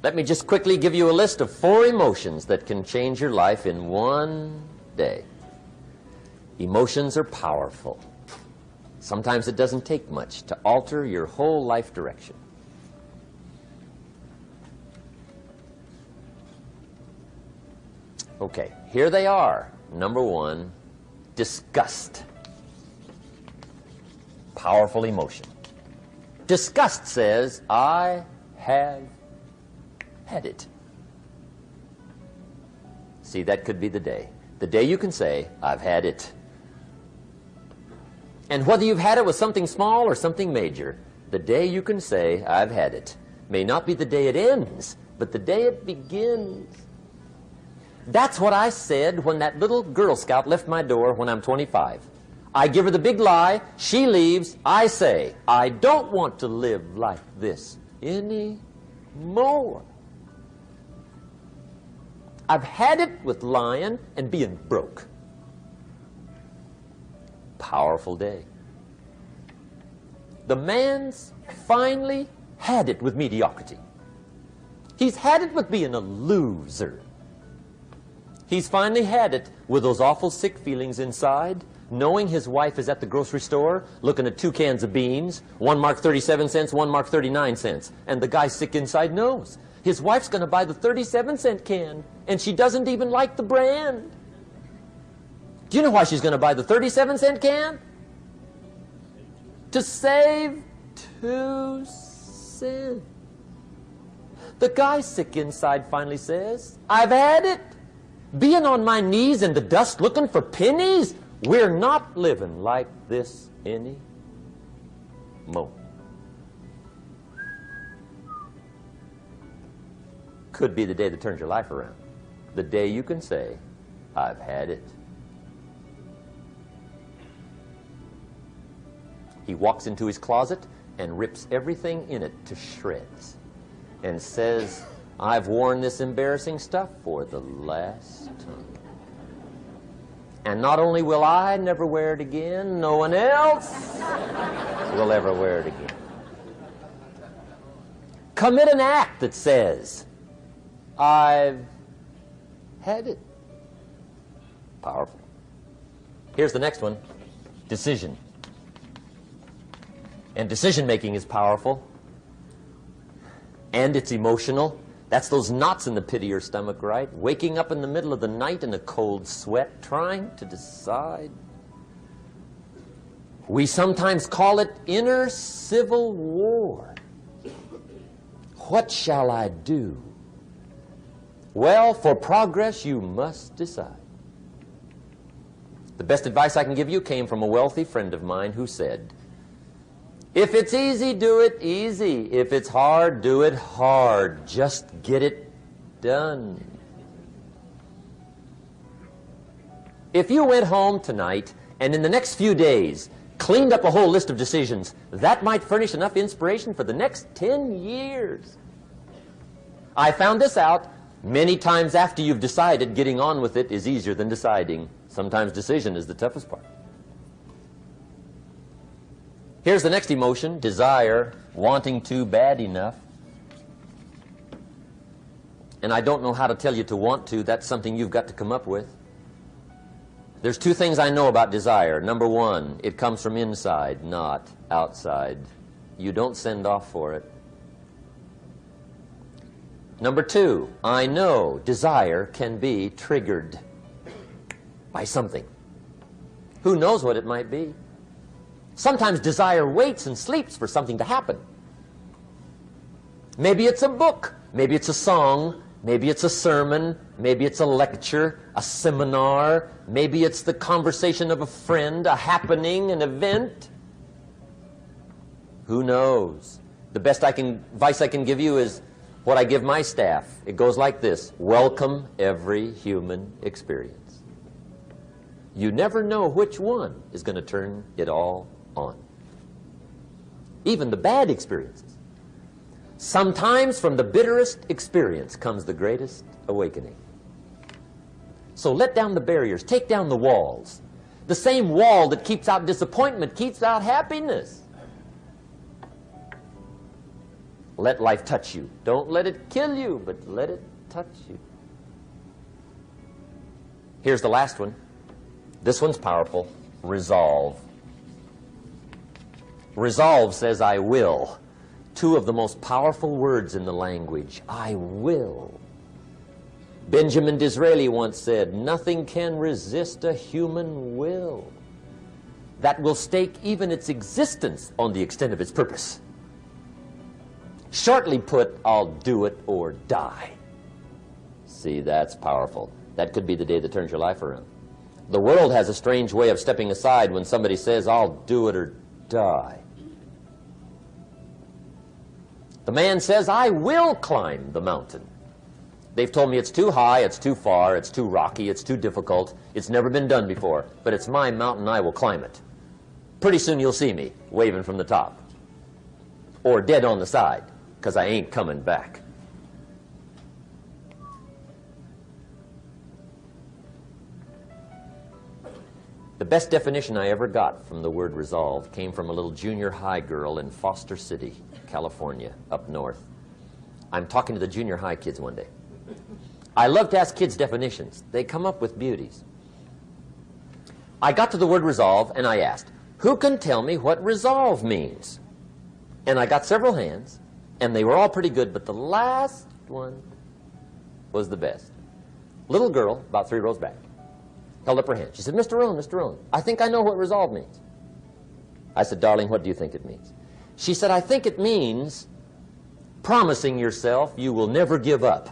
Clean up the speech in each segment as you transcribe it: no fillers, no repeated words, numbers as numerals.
Let me just quickly give you a list of 4 emotions that can change your life in one day. Emotions are powerful. Sometimes it doesn't take much to alter your whole life direction. Okay, here they are. Number 1, disgust. Powerful emotion. Disgust says, I have had it. See, that could be the day. The day you can say, I've had it. And whether you've had it with something small or something major, the day you can say, I've had it, may not be the day it ends, but the day it begins. That's what I said when that little Girl Scout left my door when I'm 25. I give her the big lie, she leaves, I say, I don't want to live like this anymore. I've had it with lying and being broke. Powerful day. The man's finally had it with mediocrity. He's had it with being a loser. He's finally had it with those awful sick feelings inside, knowing his wife is at the grocery store looking at 2 cans of beans, one marked 37 cents, one marked 39 cents. And the guy sick inside knows his wife's going to buy the 37-cent can, and she doesn't even like the brand. Do you know why she's going to buy the 37-cent can? To save 2 cents. The guy sick inside finally says, I've had it. Being on my knees in the dust looking for pennies, we're not living like this anymore. Could be the day that turns your life around. The day you can say, I've had it. He walks into his closet and rips everything in it to shreds and says, I've worn this embarrassing stuff for the last time. And not only will I never wear it again, no one else will ever wear it again. Commit an act that says, I've had it. Powerful. Here's the next one, decision. And decision-making is powerful. And it's emotional. That's those knots in the pit of your stomach, right? Waking up in the middle of the night in a cold sweat, trying to decide. We sometimes call it inner civil war. What shall I do? Well, for progress, you must decide. The best advice I can give you came from a wealthy friend of mine who said, if it's easy, do it easy. If it's hard, do it hard. Just get it done. If you went home tonight and in the next few days cleaned up a whole list of decisions, that might furnish enough inspiration for the next 10 years. I found this out many times after you've decided. Getting on with it is easier than deciding. Sometimes decision is the toughest part. Here's the next emotion, desire, wanting to bad enough. And I don't know how to tell you to want to. That's something you've got to come up with. There's 2 things I know about desire. Number 1, it comes from inside, not outside. You don't send off for it. Number 2, I know desire can be triggered by something. Who knows what it might be? Sometimes desire waits and sleeps for something to happen. Maybe it's a book, maybe it's a song, maybe it's a sermon, maybe it's a lecture, a seminar, maybe it's the conversation of a friend, a happening, an event. Who knows? The best advice I can give you is what I give my staff. It goes like this: welcome every human experience. You never know which one is going to turn it all on. Even the bad experiences. Sometimes from the bitterest experience comes the greatest awakening. So let down the barriers, take down the walls. The same wall that keeps out disappointment keeps out happiness. Let life touch you. Don't let it kill you, but let it touch you. Here's the last one. This one's powerful. Resolve. Resolve says, I will. Two of the most powerful words in the language. I will. Benjamin Disraeli once said, nothing can resist a human will that will stake even its existence on the extent of its purpose. Shortly put, I'll do it or die. See, that's powerful. That could be the day that turns your life around. The world has a strange way of stepping aside when somebody says, I'll do it or die. The man says, I will climb the mountain. They've told me it's too high, it's too far, it's too rocky, it's too difficult, it's never been done before, but it's my mountain, I will climb it. Pretty soon you'll see me waving from the top. Or dead on the side, because I ain't coming back. The best definition I ever got from the word resolve came from a little junior high girl in Foster City, California, up north. I'm talking to the junior high kids one day. I love to ask kids definitions. They come up with beauties. I got to the word resolve and I asked, who can tell me what resolve means? And I got several hands, and they were all pretty good, but the last one was the best. Little girl, about 3 rows back, held up her hand. She said, Mr. Rohn, I think I know what resolve means. I said, darling, what do you think it means? She said, I think it means promising yourself you will never give up.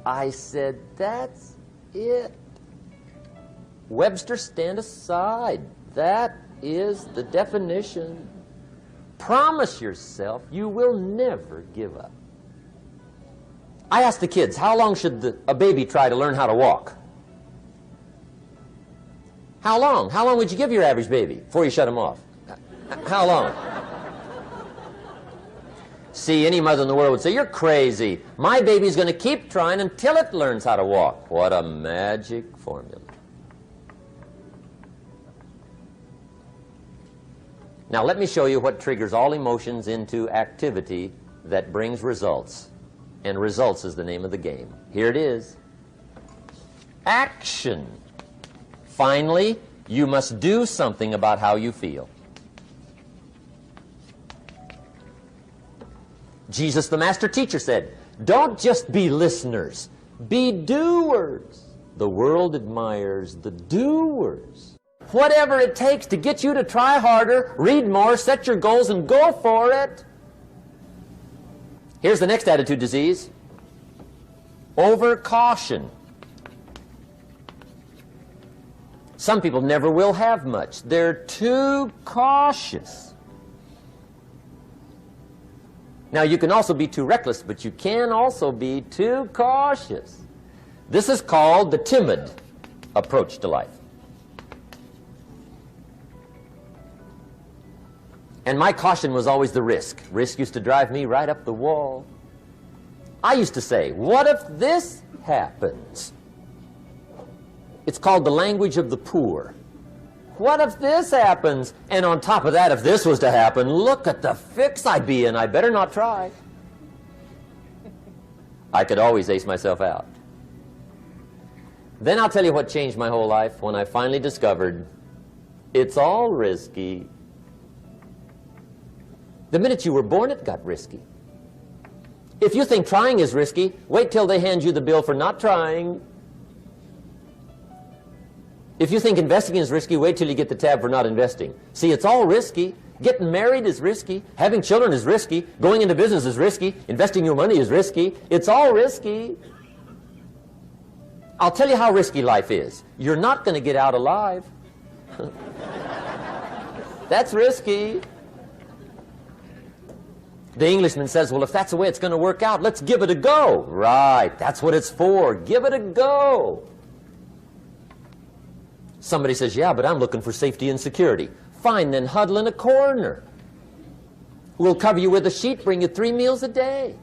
I said, that's it. Webster, stand aside. That is the definition. Promise yourself you will never give up. I asked the kids, how long should a baby try to learn how to walk? How long? How long would you give your average baby before you shut him off? How long? See, any mother in the world would say, you're crazy. My baby's going to keep trying until it learns how to walk. What a magic formula. Now let me show you what triggers all emotions into activity that brings results. And results is the name of the game. Here it is. Action. Finally, you must do something about how you feel. Jesus, the master teacher, said, don't just be listeners, be doers. The world admires the doers. Whatever it takes to get you to try harder, read more, set your goals, and go for it. Here's the next attitude disease. Overcaution. Some people never will have much. They're too cautious. Now, you can also be too reckless, but you can also be too cautious. This is called the timid approach to life. And my caution was always the risk. Risk used to drive me right up the wall. I used to say, what if this happens? It's called the language of the poor. What if this happens? And on top of that, if this was to happen, look at the fix I'd be in. I better not try. I could always ace myself out. Then I'll tell you what changed my whole life when I finally discovered it's all risky. The minute you were born, it got risky. If you think trying is risky, wait till they hand you the bill for not trying. If you think investing is risky, wait till you get the tab for not investing. See, it's all risky. Getting married is risky. Having children is risky. Going into business is risky. Investing your money is risky. It's all risky. I'll tell you how risky life is. You're not going to get out alive. That's risky. The Englishman says, well, if that's the way it's going to work out, let's give it a go. Right, that's what it's for. Give it a go. Somebody says, yeah, but I'm looking for safety and security. Fine, then huddle in a corner. We'll cover you with a sheet, bring you 3 meals a day.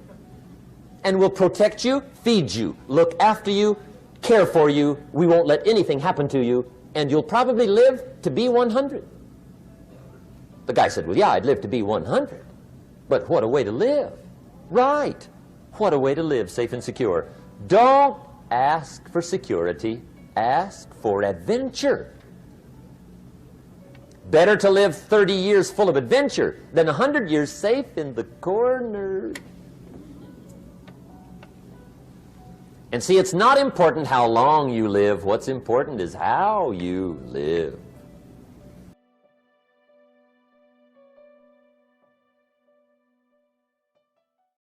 And we'll protect you, feed you, look after you, care for you. We won't let anything happen to you. And you'll probably live to be 100. The guy said, well, yeah, I'd live to be 100. But what a way to live. Right. What a way to live, safe and secure. Don't ask for security. Ask for adventure. Better to live 30 years full of adventure than 100 years safe in the corner. And see, it's not important how long you live. What's important is how you live.